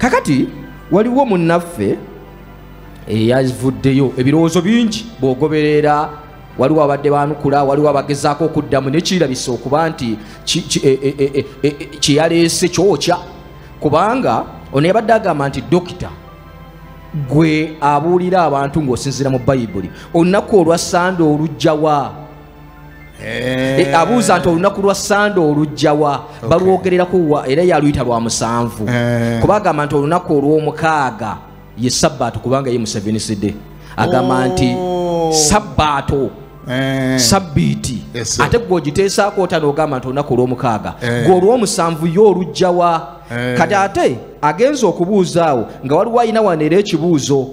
kakati waliwo munnaffe eyavuddeyo ebirowoozo bingi bw'ogoberera waliwo abadde banukula waliwo abagezaako okuddamu nekirabisa okuba nti kyeyaleese kyokya kubanga ono yabadde agamba nti dokita gwe abuulira abantu ng'osinziira mu bayibuli olunaku olwa sande olujjawa abuuza nti olunaku lwa sande olujjawa balwogererako wa era yaluyita lwa 7 kuba agamba nti olunaku olw'omukaaga ye sabbato kubanga ye musevensidde agamba nti sabbato sabbiiti ate gwe ogiteesaako ota n'ogamba nti olunaku olw'omukaaga gwe olw'omusanvu ye olujjawa kati ate agenza okubuuza awo nga waliwo ayina wano era ekibuuzo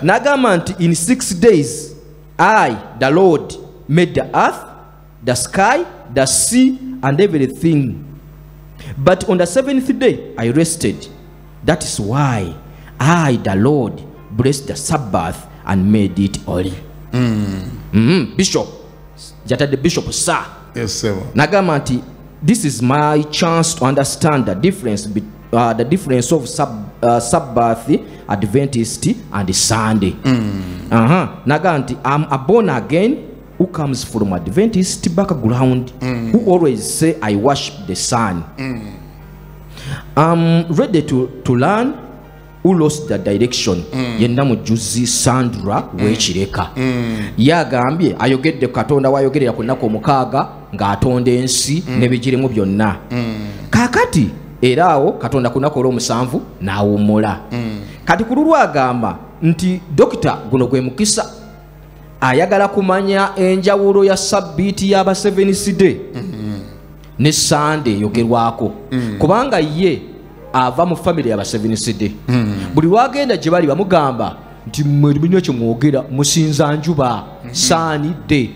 n'agamba nti in 6 days I the Lord made the earth the sky the sea and everything but on the 7th day I rested that is why I the Lord blessed the Sabbath and made it holy. Bishop jatade bishop sir yes sir n'agamba nti this is my chance to understand the difference of Sabbath Adventist and Sunday. N'agamba nti I'm a born again who comes from Adventist background who always say I worship the sun. I'm ready to learn who lost the direction. Yenna mujuzi Sandra wekireka yagambye ayogedde Katonda wayogerera ku nnaku omukaaga ng'atonda ensi n'ebigirimu byonna kakati era awo Katonda ku nnaku olw'omusanvu n'awummula kati ku lulwo agamba nti dokita guno gwe mukisa ayagala kumanya enjawulo ya sabbiiti y'aba Seventh-day ne Sunday yogerwako kubanga ye ava mu family y'aba Seventh-day buli lwagenda gye bali bamugamba nti mmwe kye mwogera musinza njuba Sunday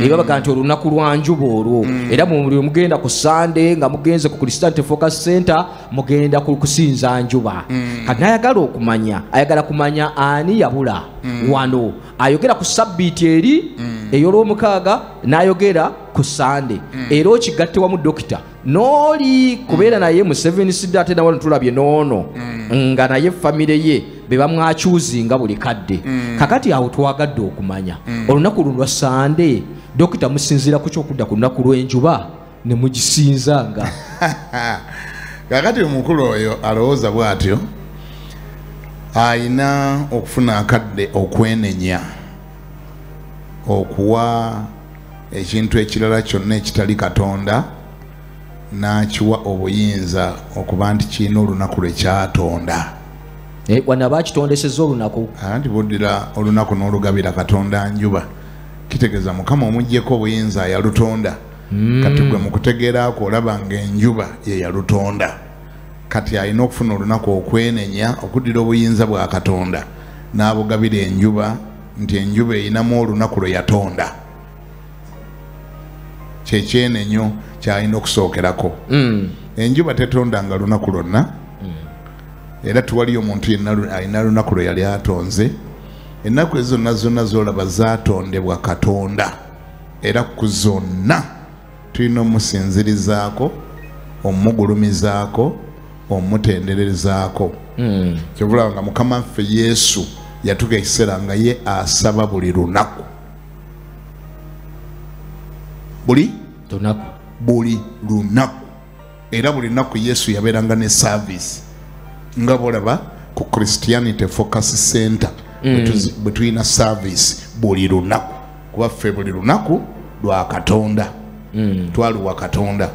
era baga nti olunaku lwa njuba olwo era mu mugenda ku Sunday nga mugenze ku Christianity Focus Center mugenda kusinza njuba kati ayagala kumanya ani yabula wano ayogera ku sabbiiti eri ey'olw'omukaaga n'ayogera ku Sunday era okigatte wamu dokita n'oli kubeera naye mu Seventh-day ate nawe tulabye noono nga naye famire ye be bamwakyuzinga buli kadde kakati awo twagadde okumanya olunaku lwa Sunday dokita musinziira ku kyokudda ku lunaku lw'enjuba ne mugisinzanga kakati omukulu oyo alowooza bw'atyo ayina okufuna akadde okwenenya okuwa ekintu ekirala kyonna ekitali Katonda n'akiwa obuyinza okuba nti kirina olunaku lwe kyatonda wano bakitondesezza olunaku anti buddira olunaku n'olugabira Katonda njuba kitegeeza Mukama omuggyeko obuyinza yalutonda kati gwe mu kutegeeraako olaba ng'enjuba ye yalutonda kati alina okufuna olunaku okwenenya okuddira obuyinza bwa Katonda n'abugabira enjuba nti enjuba erinamu olunaku lwe yatonda kyekyenenyo kyalina okusookerako enjuba tetondanga lunaku lwonna era tuwaliyo omuntu yenna alina lunaku lwe yali atonze ennaku ezo zonna zolaba zatondebwa Katonda era ku zonna tulina omusinzirizaako omugulumizaako omutenderezaako kyobulaba nga Mukama waffe Yesu yatuga ekiseera nga ye asaba buli lunaku buli lunaku era buli lunaku Yesu yabeeranga ne service nga bolaba ku Christianity Focus Center bwe tulina service buli lunaku kuba ffe buli lunaku lwa Katonda twaluwa Katonda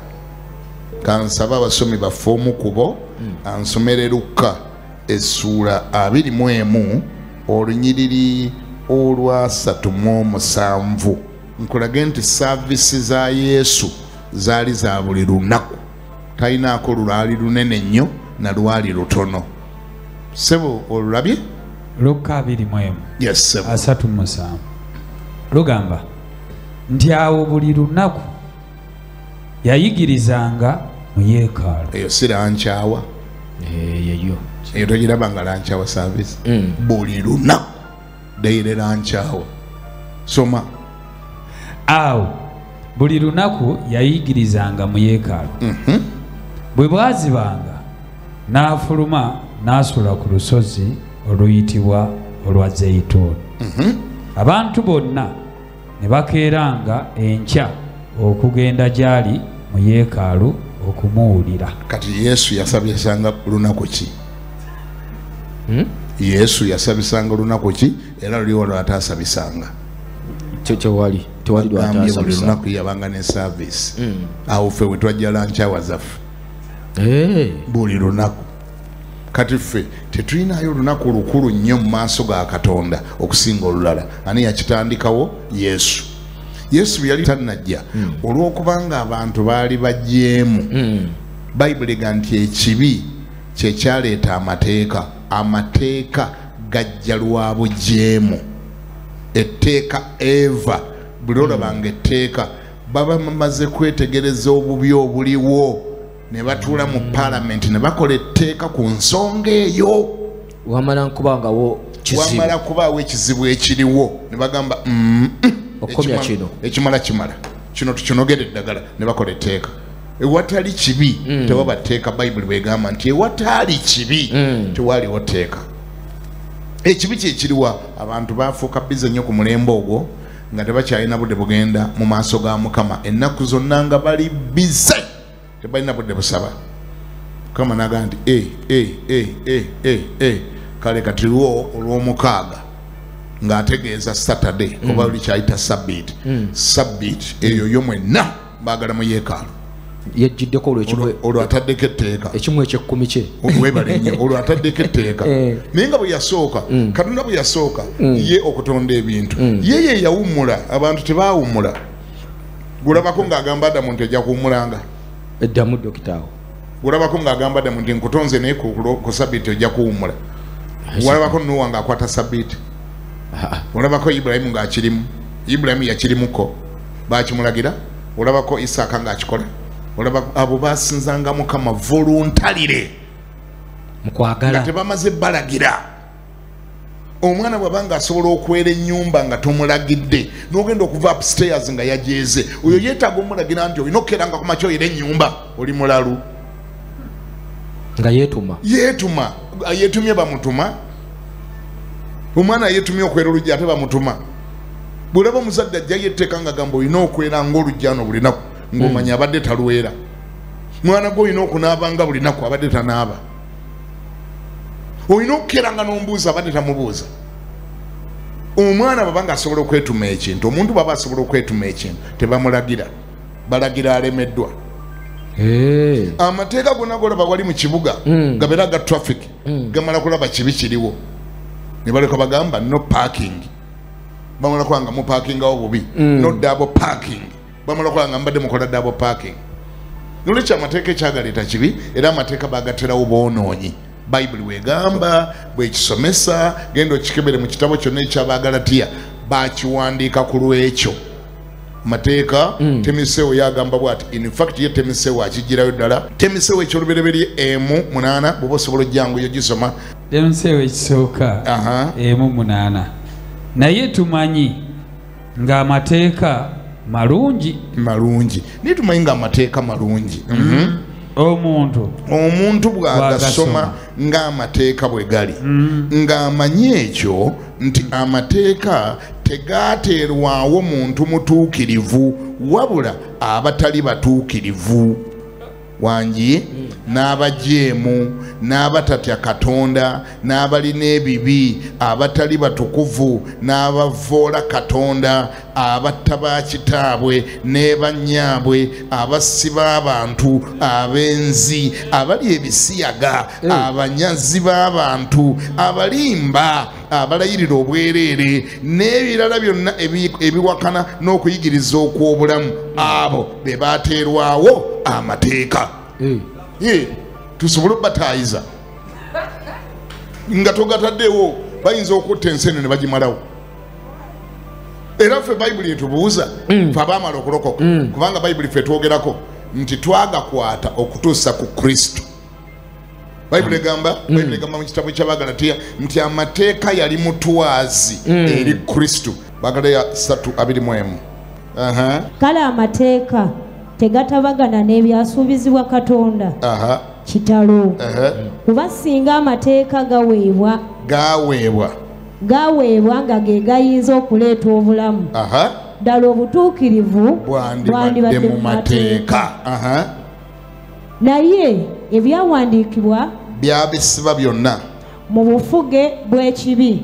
kansaba abasomi baffe omu kubo ansomere Luka essuula 21 olunyiriri olwa 37 nkulage nti service za Yesu zaali za buli lunaku talinaako lwali lunene nnyo na lwali lutono sebo olulabye Luka 21 yes sebo 37 lugamba nti awo buli lunaku yayigirizanga mu yeekaalu eyo si lankyawa eyo togirabanga lankyawa service buli lunaku daire lankyawa soma awo buli lunaku yayigirizanga mu yeekaalu bwe bwazibanga n'afuluma n'asula ku lusozi oluyitibwa olwa Zeyituuni. Abantu bonna ne bakeeranga enkya okugenda gy'ali mu yeekaalu okumuwulira. Kati Yesu yasabisanga lunaku ki? Yesu yasabisanga lunaku ki era luliwo lwataasabisanga? tewali lwataasabisa. Lunaku yabanga ne service. Awo ffe we twajja lanchawa zaffe. Buli lunaku. Kati ffe tetulinayo lunaku lukulu nnyo mu maaso ga Katonda okusinga olulala. Ani yakitandikawo? Yesu. Yesu bwe yali tannajja olw'okubanga abantu baali bajeemu. Bayibuli ega nti ekibi kye kyaleeta amateeka. Amateeka gajja lwa bujeemu. Etteeka Eva buli olabanga etteeka baba bamaze kwetegereza obubi obuliwo ne batuula mu palamenti ne bakola etteeka ku nsonga eyo. Wamala nkubangawo kizibu. Wamala kubaawo ekizibu ekiriwo ne bagamba okomya kino ekimala kino tukinogere eddagala ne bakola etteeka. Ewatali kibi tewaba tteeka. Bayibuli bwegamba nti ewatali kibi tewaliwo tteeka. Ekibi kyekiriwa abantu bafuuka bize nnyo ku mulembe ogwo nga tebakyalina budde bugenda mu maaso ga Mukama. Ennaku zonna nga bali bize tebalina budde busaba. Mukama n'agamba nti kale kati lwo olw'omukaaga ng'ategeeza Saturday oba oli kyayita Sabbiiti. Sabbiiti eyo yo mwenna baagala mu yeekaalu. Yejjiddeko olwo ataddeko etteeka ekimu eky'ekkumi kye webale nnyo olwo ataddeko etteeka. Naye nga bwe yasooka Katonda bwe yasooka ye okutonda ebintu ye yawummula. Abantu tebaawummula. Gulabako ng'agamba Adamu nti ojja kuwummulanga. Eddamu dokitaawo. Gulabako ng'agamba Adamu nti nkutonze naye ku Sabbiiti ojja kuwummula. Walabako Nuuwa ng'akwata Sabbiiti. Olabako Ibulayimu ng'akirimu. Ibulayimu yakirimuko baakimulagira. Olabako Isaaka ng'akikola. Olabako abo baasinzanga Mukama voluntarily mu kwagala. Tebamaze balagira. Omwana bw'abanga asobola okwera ennyumba nga tomulagidde n'ogenda okuva upstairs nga yajeeze, oyo yeetaaga omulagira nti olina okukeranga ku makya oyera ennyumba, oli mulalu. Nga yeetuma yeetumye bamutuma. Omwana yeetumye okwera olujja ate bamutuma. Bw'olaba omuzadde ajja yetteeka nga gamba olina okwera ng'olujjano buli naku ng'omanya abadde talwera. Mwana gwe olina okunaabanga buli naku abadde tanaaba. Olina okukeranga n'ombuuza abadde tamubuuza. Omwana bw'abanga asobola okwetuma ekintu, omuntu bw'aba asobola okwetuma ekintu tebamulagira, balagira alemeddwa. Amateeka gonna golaba wali mu kibuga gabeera ga traffic gamala kulaba kibi kiriwo ne baleka bagamba no parking. Bamala kwanga mu parking awo bubi. No double parking. Bamala kwanga mbadde mukola double parking. Nolekya amateeka ekyagaleeta kibi era amateeka bagaterawo boonoonyi. Bayibuli wegamba bwekisomesa genda okikebere mu kitabo kyonna eky'Abagalatiya bakiwandiika ku lwekyo. Mateeka Timoseewo yagamba bw'ati. In fact ye Timoseewo akigirayo ddala. Timoseewo ekyolubereberye 1:8 bw'oba osobola ojjangu yo gisoma. Timoseewo ekisooka 1:8. Naye tumanyi ng'amateeka malungi. Naye tumanyi ng'amateeka malungi. Omuntu bw'agasoma ng'amateeka bwe gali ng'amanyi ekyo nti amateeka tegaateerwawo muntu mutuukirivu wabula abatali batuukirivu. Wangi n'abajeemu n'abatatya Katonda n'abalina ebibi abatali batukuvu n'abavoola Katonda abatta ba kitaabwe ne bannyaabwe abasiba abantu abenzi abali ebisiyaga abanyazi b'abantu abalimba abalayirira obwereere n'ebirala byonna ebiwakana n'okuyigiriza okw'obulamu abo be baateerwawo amateeka. Tusobole obbatayiza nga togataddewo bayinza okutta ensene ne bagimalawo. Era ffe Bayibuli etubuuza fe abaamala okulokoka kubanga Bayibuli ffe twogerako nti twagakwata okutuusa ku Kristo. Bayibuli egamba mu kitabo ky'Abagalatiya nti amateeka yali mutwazi eri Kristo. Bagalatiya 3:21. Kale amateeka tegatabagana n'ebyasuubizibwa Katonda. kitalo kuba singa amateeka gaweebwa nga ge gayinza okuleeta obulamu ddala obutuukirivu bwandibadde mu mateeka naye ebyawandiikibwa byabisiba byonna mu bufuge bw'ekibi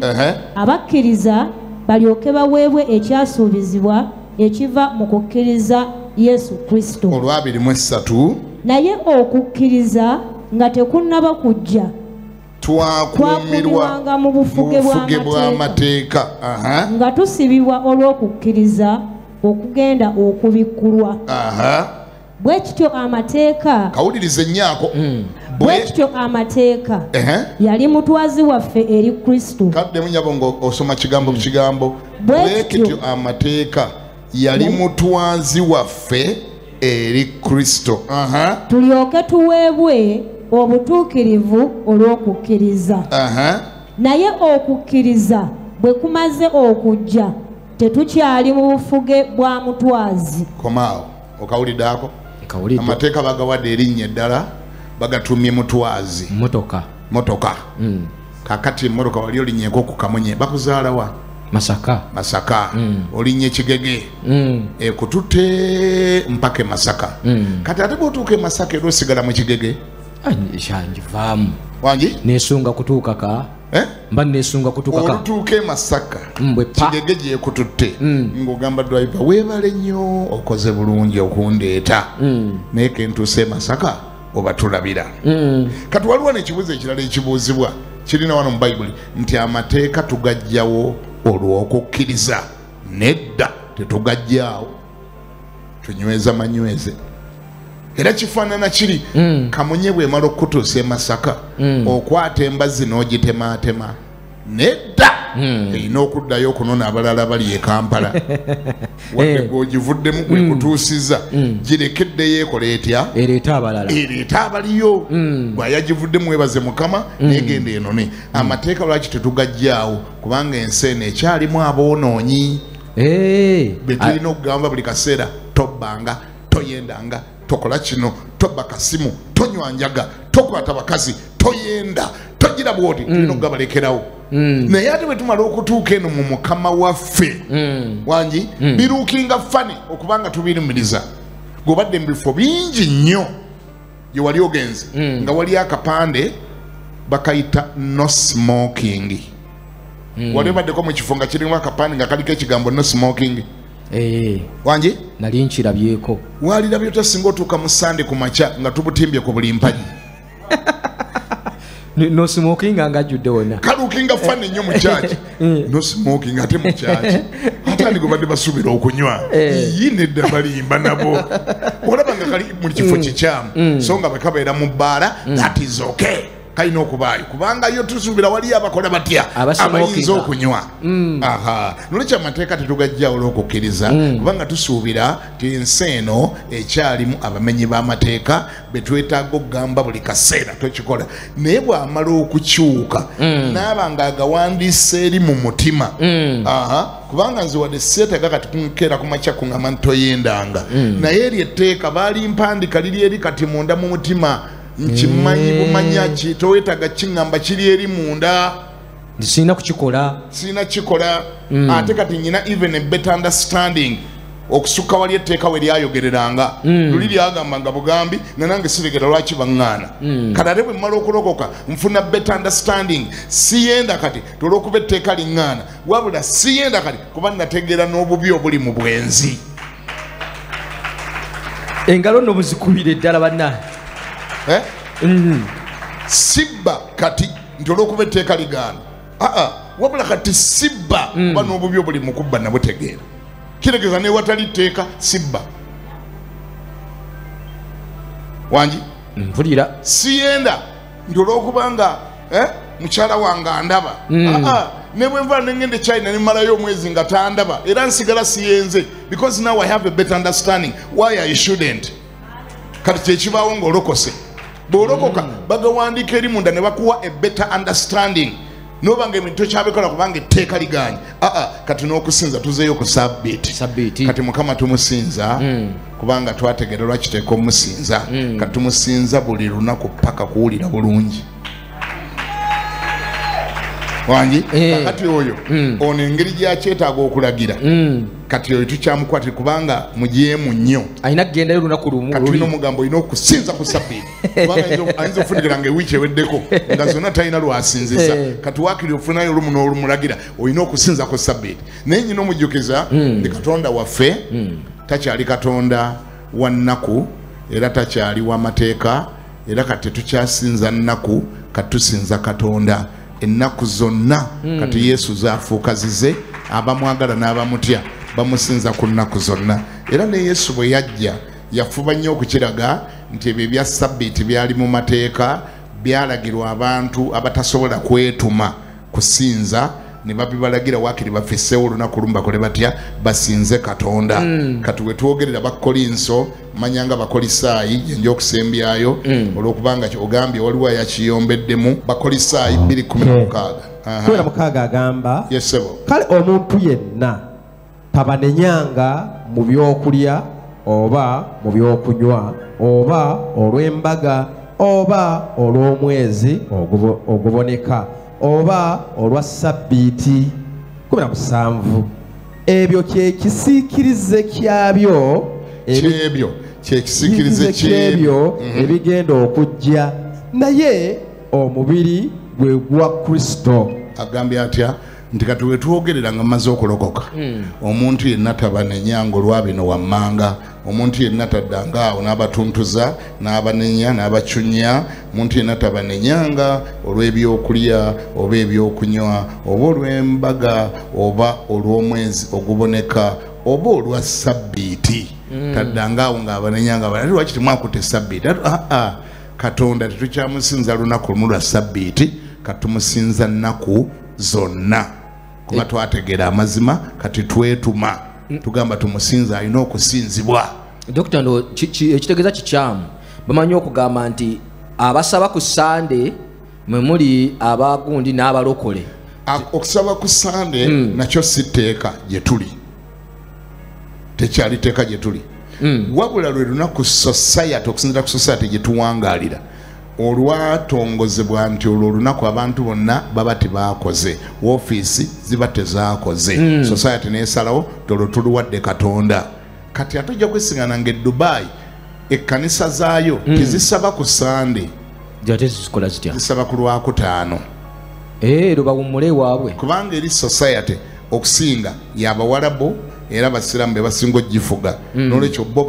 abakkiriza balyoke baweebwe ekyasuubizibwa ekiva mu kukkiriza Yesu Kristo. Olw'abirimu-esatu naye okukkiriza nga tekunnaba kujja twakumirwanga mu bufuge bw'amateeka nga tusibibwa olw'okukkiriza okugenda okubikkulwa. Bwe kityo amateeka kawulirize nnyako bwe kityo amateeka yali mutwazi waffe eri Kristo. Kaddemu nnyabo ng'osoma kigambo ku kigambo. Bwe kityo amateeka yali mutwazi waffe eri Kristo. Tulyoke tuweebwe obutuukirivu olw'okukkiriza. Naye okukkiriza bwe kumaze okujja tetukyali mu bufuge bwa mutwazi. Komaawo okawulidde ako? Amateeka bagawadde erinnya eddala bagatumye mutwazi. Motoka. Kakati emmotoka wali olinnyeko ku Kamunye bakuzaalawa? Masaka. Olinnye Kigege ekututte mpaka Masaka. Kati ate bw'otuuka Masaka era osigala mu Kigege? Njanjivaamu wangi nesunga kutuuka mba nesunga kutuuka olutuuke Masaka Kigege gyekututte ng'ogamba driver weebale nnyo okoze bulungi okundeeta naye kentuuse Masaka oba tulabira. Kati waliwo n'ekibuuzo ekirala ekibuuzibwa kirina wano mu Bayibuli nti amateeka tugajjawo olw'okukkiriza. Nedda tetugajjaawo, tunyweza manyweze. Era kifaanana kiri Kamunye bw'emala okutuusa e Masaka okwata embazzi n'ogitemaatema. Nedda erina okuddayo okunona abalala bali e Kampala wadde g'ogivuddemu gwe kutuusiza girekeddeyo ekola etya ereeta abaliyo bw'ayagivuddemu webaze Mukama negenda enone. Amateeka lwaki tetugajjaawo? Kubanga ensi eno ekyalimu aboonoonyi be tulina okugamba buli kaseera tobbanga, toyendanga, tokola kino, tobba kasimu, tonywa njaga, tokwata bakazi, toyenda, togira bwoti. Tulina okugabalekerawo. Naye ate bwe tumala okutuuka eno mu Mukama waffe wangi biruukinga fani okubanga tubirumiriza. G'obadde mu bifo bingi nnyo gye wali ogenze nga wali akapande bakayita no smoking. Wali obaddeko mu kifo nga kirimu akapande nga kaliko ekigambo no smoking. Wangi nali nkirabyeko. Walirabye otya singa otuuka mu Sande ku makya nga tubutimbye ku buli mpagi? No smoking angajjudde wonna kaluukinga fane nnyo mu kyaki. No smoking ate mu kyaki ate andi gwe badde basuubira okunywa yi nedda balimba nabo olaba nga kali mu kifo kikyamu so nga bwe kabeera mu bbaala that is okay. Kalina okubaayo kubanga yo tusuubira wali abakola batya abayinza okunywa. Nolwekyo amateeka tetugajjawo olw'okukkiriza kubanga tusuubira ti ensi eno ekyalimu abamenyi b'amateeka be twetaaga okugamba buli kaseera twekikola. Naye bw'amala okukyuka naaba nga agawandiisa eri mu mutima kubanga nze wadde seetaaga kati kunkeera ku makya kuŋŋamba ntoyendanga naye eryo etteeka baali mpandika liri eri kati munda mu mutima nkimanyi bumanya ki toweetaga kiŋŋamba kiri eri munda sirina kukikola ate kati nyina even a better understanding okusukka wali etteeka we lyayogereranga luli lyagamba nga bugambi nanange siregera lwaki baŋŋaana kati ate bwe mmala okulokoka nfuna better understanding siyenda kati olw'okuba etteeka liŋŋaana wabula siyenda kati kuba nategeera n'obubi obuli mu bwenzi. Engalo nno muzikubire ddala banna sibba kati nti olw'okuba etteeka ligaana wabula kati sibba kuba n'obubi obuli mu kubba nabutegeera kiregeza newatali tteeka sibba wangi mpulira siyenda nti olw'okubanga mukyala wange andaba ne bwe nva nengende China nemalayo omwezi nga tandaba era nsigala siyenze because now I have a better understanding why I shouldn't. Kati kyekibaawo ng'olokose bw'olokoka bagawandiika eri munda ne bakuwa a better understanding nobanga emintu kyabikola kubanga etteeka liganye kati n'okusinza tuzeeyo ku sabbiiti kati mukama tumusinza kubanga twategeera lwaki teeka omusinza kati tumusinza buli lunaku paka kuwulira bulungi wangi kati oyo ono engeri gyakyetaaga okulagira kati oyo tukyamukwatira kubanga mujeemu nnyo alina kugendayo lunaku lumu kati olina omugambo olina okusinza ku sabbiiti kubanga ayinza okufunira nga ewiiki eweddeko nga zonna talina lwasinziza kati waakiri ofunayo olumu n'olumulagira olina okusinza ku sabbiiti naye nyina omujjukiza ndi katonda waffe takyali katonda wa nnaku era takyali w'amateeka era kati tetukyasinza nnaku kati tusinza katonda ennaku zonna kati Yesu zaafuuka zize abamwagala n'abamutya bamusinza ku nnaku zonna era ne Yesu bwe yajja yafuba nnyo okukiraga nti ebyo ebya sabbiiti byali mu mateeka byalagirwa abantu abatasobola kwetuma kusinza ne babibalagira waakiri bafisseewo olunaku lumu bakole batya basinze katonda kati we twogerera Bakolinso manyanga Bakolisaayi yenja okusembyayo olwokubanga ogambye waliwo yakiyombeddemu Bakolisaayi 2:16 agamba yesebo kale omuntu yenna tabanenyanga mu byokulya oba mu byokunywa oba olw'embaga oba olw'omwezi oguboneka oba olwa sabbiiti 17 ebyo kyekisiikirize kyabyo kyekisiikirize kyebyo ebigenda okujja naye omubiri gwe gwa Kristo agambye atya nti kati we twogerera nga maze okulokoka omuntu yenna tabanenyanga olwabino wammanga omuntu yenna taddanga awo n'abatuntuza n'abanenya n'abacunya omuntu yenna tabanenyanga olw'ebyokulya oba ebyokunywa oba olw'embaga oba olw'omwezi oguboneka oba olwa sabbiiti taddanga awo ng'abanenyanga ate lwaki temwakutte sabbiiti katonda tetukyamusinza lunaku lumu lwa sabbiiti katumusinza nnaku zonna kuba twategeera amazima kati twetuma tugamba tumusinza alina okusinzibwa Dr. Ndo ekitegeeza kikyamu bamanyi okugamba nti abasaba ku Sande mwe muli abagundi n'abalokole okusaba ku Sande nakyo si tteeka gye tuli tekyali tteeka gye tuli wabula lwe lunaku society okusinzira ku society gye tuwangaalira olwatongozebwa nti olwo olunaku abantu bonna baba tebaakoze woofiisi ziba tezaakoze society neesalawo tolwo tuluwadde katonda kati atujja kwesingana nga Dubai ekkanisa zaayo tezisaba ku Sande zisaba ku Lwakutaano lwe bawummule waabwe kubanga eri society okusinga y'Abawarabu era abasiraamu be basinga ogifuga n'olwekyo bo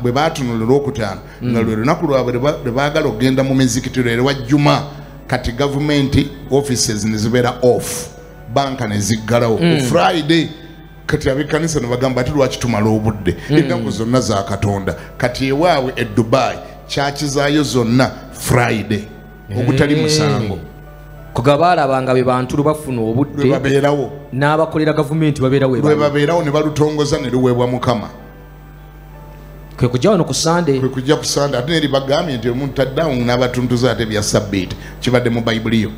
bwe baatunula Olwokutaano nga lwe lunaku lwabwe lwe baagala okugenda mu mizikitiro era wajjuma kati gavumenti offices ne zibeera off banka ne ziggalawo Friday kati ab'ekkanisa ne bagamba ati lwaki tumala obudde ennaku zonna za Katonda kati ewaabwe e Dubai kyakizaayo zonna Friday ogutali musango kugabalabanga be bantu lubafuna obudde babeerawo n'abakolera gavumenti babeerawo ne balutongoza ne luweebwa Mukama kwe kujja wano ku Sande ate neri bagambye nti omuntu taddawo n'abatuntuza ate bya sabbiiti kibadde mu Bayibuli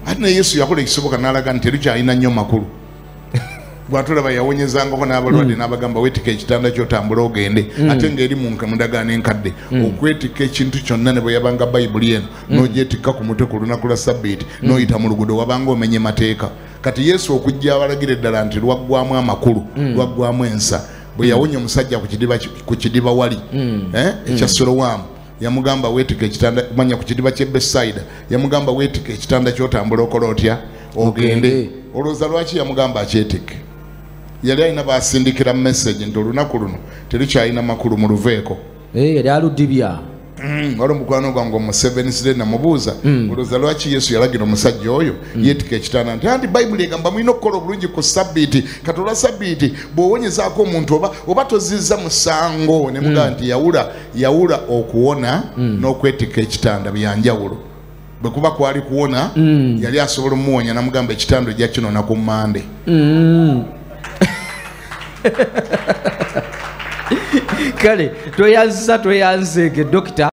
ate ne Yesu yakola ekisoboka n'alaga nti terukyalina nnyo makulu bwatulaba yawonyezangako n'abalwadde n'abagamba weetika ekitanda ky'otambula ogende ate ng'eri mu ndagaano enkadde okwetika ekintu kyonna ne bwe yabanga Bayibuli eno n'ogyetikka ku mutwe ku lunaku lwa sabbiiti n'oyita mu luguudo wabanga omenye mateeka kati Yesu okujja abalagira eddala nti lwaggwamu amakulu lwaggwamu ensa bwe yawonya omusajja ku kidiba wali ekya Sorowamu yamugamba weetika ekitanda manya ku kidiba ky'e Besaida yamugamba weetika ekitanda ky'otambula okola otya ogende olowooza lwaki yamugamba akyetike yali alina basindikira message nti olunaku luno terukyalina makulu mu luveeko yali aludibya wali omukwano gwange omusevensire namubuuza olowooza lwaki Yesu yalagira omusajja oyo yeetika ekitanda nti anti Bayibuli egamba mulina okukola obulungi ku sabbiiti kati olwa sabbiiti bw'owonyezaako omuntu oba tozizza musango ne mugamba nti yawula okuwona n'okwetika ekitanda byanjawulo bwe kuba kwali kuwona yali asobola omuwonya namugamba ekitanda ejja kinona ku Mande kale tweyanzisa tweyanzeege Dokita